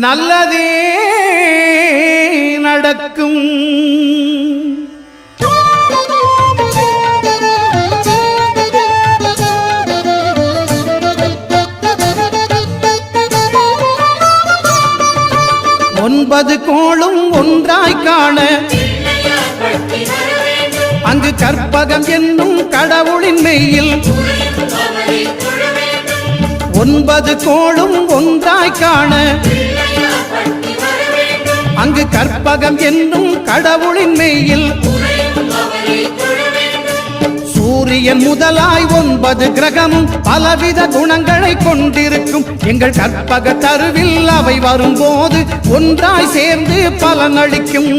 நல்லதே நடக்கும். 9 கோளும் ஒன்றாய் காண அங்கு கற்பகம் என்னும் கடவுளின் மெய்யில் 9 கோளும் ஒன்றாய் காண அங்கு கற்பகம் என்னும் கடவுளின் மெய்யில் சூரியன் முதலாய் 9 கிரகமும் பலவித குணங்களை கொண்டிருக்கும். எங்கள் கற்பக தருவில் அவை வரும்போது ஒன்றாய் சேர்ந்து பலனளிக்கும்.